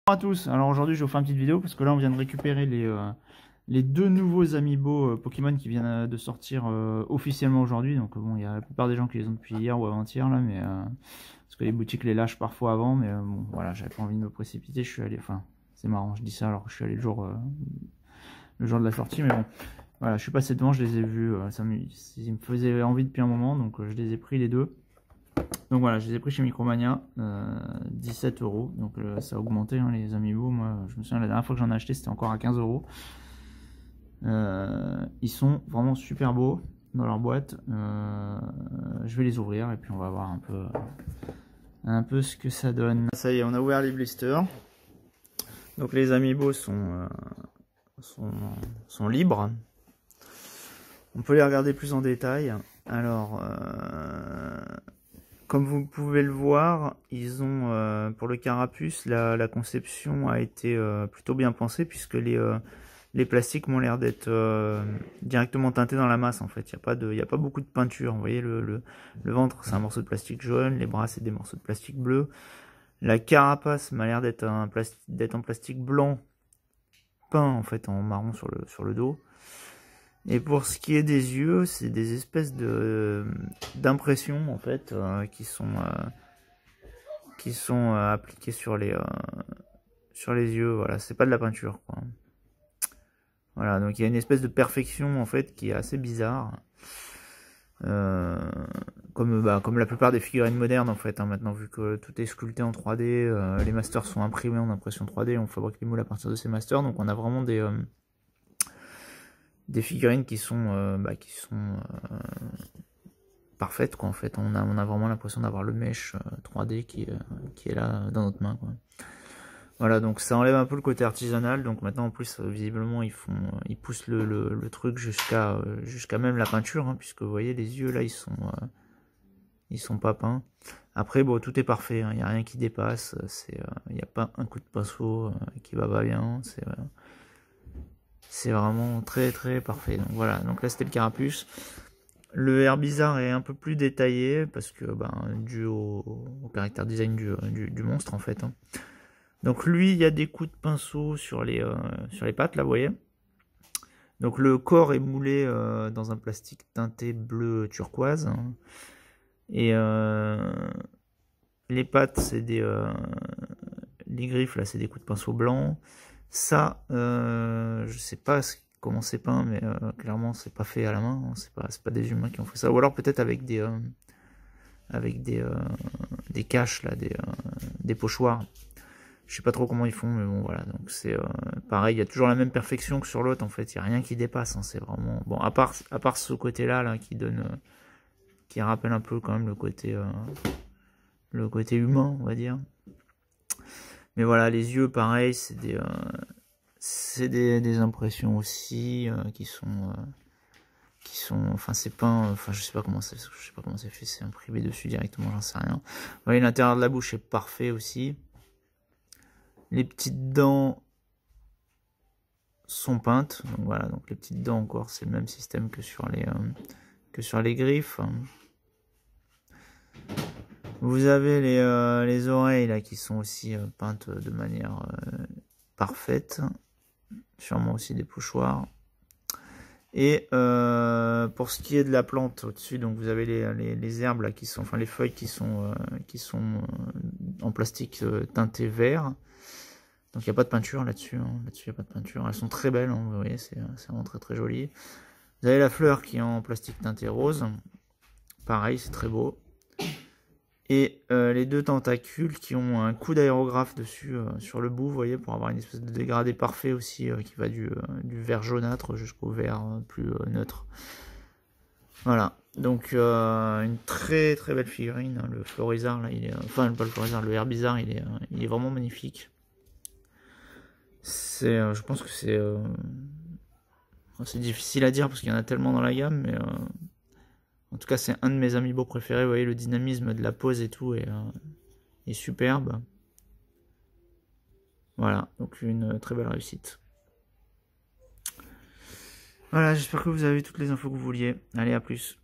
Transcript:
Bonjour à tous, alors aujourd'hui je vais vous faire une petite vidéo parce que là on vient de récupérer les deux nouveaux amiibo Pokémon qui viennent de sortir officiellement aujourd'hui. Donc bon, il y a la plupart des gens qui les ont depuis hier ou avant-hier là, mais parce que les boutiques les lâchent parfois avant, mais bon voilà, j'avais pas envie de me précipiter, je suis allé, enfin c'est marrant, je dis ça alors que je suis allé le jour de la sortie, mais bon voilà, je suis passé devant, je les ai vus, ils me faisaient envie depuis un moment, donc je les ai pris les deux. Donc voilà, je les ai pris chez Micromania, 17 €. Donc ça a augmenté hein, les amiibo. Moi, je me souviens la dernière fois que j'en ai acheté, c'était encore à 15 €. Ils sont vraiment super beaux dans leur boîte. Je vais les ouvrir et puis on va voir un peu ce que ça donne. Ça y est, on a ouvert les blisters. Donc les amiibo sont libres. On peut les regarder plus en détail. Alors, comme vous pouvez le voir, ils ont pour le carapuce, la conception a été plutôt bien pensée puisque les plastiques m'ont l'air d'être directement teintés dans la masse en fait. Il n'y a pas beaucoup de peinture. Vous voyez le ventre, c'est un morceau de plastique jaune, les bras c'est des morceaux de plastique bleu. La carapace m'a l'air d'être en plastique blanc peint en fait en marron sur le dos. Et pour ce qui est des yeux, c'est des espèces d'impressions en fait qui sont appliquées sur les yeux. Voilà, c'est pas de la peinture quoi. Voilà, donc il y a une espèce de perfection en fait qui est assez bizarre, comme la plupart des figurines modernes en fait. Hein, maintenant, vu que tout est sculpté en 3D, les masters sont imprimés en impression 3D, on fabrique les moules à partir de ces masters, donc on a vraiment des figurines qui sont parfaites quoi en fait. On a vraiment l'impression d'avoir le mesh 3D qui est là dans notre main quoi. Voilà, donc ça enlève un peu le côté artisanal. Donc maintenant en plus visiblement ils poussent le truc jusqu'à même la peinture hein, puisque vous voyez les yeux là ils sont pas peints. Après bon, tout est parfait hein, il n'y a rien qui dépasse, il n'y a pas un coup de pinceau qui va pas bien, c'est vraiment très très parfait. Donc voilà, donc là c'était le carapuce. Le Herbizarre est un peu plus détaillé parce que dû au caractère design du monstre en fait. Hein. Donc lui, il y a des coups de pinceau sur les pattes là, vous voyez. Donc le corps est moulé dans un plastique teinté bleu turquoise. Hein. Et les pattes, c'est les griffes là, c'est des coups de pinceau blancs. Ça, je sais pas comment c'est peint, mais clairement c'est pas fait à la main, hein. C'est pas des humains qui ont fait ça, ou alors peut-être avec des caches là, des pochoirs. Je sais pas trop comment ils font, mais bon voilà, donc c'est pareil, il y a toujours la même perfection que sur l'autre en fait, il n'y a rien qui dépasse, hein, c'est vraiment bon, à part ce côté là qui rappelle un peu quand même le côté humain on va dire. Mais voilà, les yeux, pareil, c'est des impressions aussi qui sont, enfin c'est peint, enfin je sais pas comment c'est fait, c'est imprimé dessus directement, j'en sais rien. Vous voyez, l'intérieur de la bouche est parfait aussi. Les petites dents sont peintes, donc voilà, donc les petites dents encore, c'est le même système que sur les griffes. Vous avez les oreilles là qui sont aussi peintes de manière parfaite, sûrement aussi des pochoirs. Et pour ce qui est de la plante au-dessus, donc vous avez les herbes là qui sont, enfin les feuilles qui sont en plastique teinté vert. Donc il n'y a pas de peinture là-dessus, hein. Là-dessus il n'y a pas de peinture. Elles sont très belles, hein, vous voyez, c'est vraiment très très joli. Vous avez la fleur qui est en plastique teinté rose. Pareil, c'est très beau. Et les deux tentacules qui ont un coup d'aérographe dessus sur le bout, vous voyez, pour avoir une espèce de dégradé parfait aussi qui va du vert jaunâtre jusqu'au vert plus neutre. Voilà, donc une très très belle figurine. Hein. Le Florizarre, là, enfin pas le Florizarre, le Herbizarre, il est vraiment magnifique. Je pense que c'est difficile à dire parce qu'il y en a tellement dans la gamme, mais en tout cas, c'est un de mes amiibo préférés. Vous voyez, le dynamisme de la pose et tout est superbe. Voilà, donc une très belle réussite. Voilà, j'espère que vous avez toutes les infos que vous vouliez. Allez, à plus.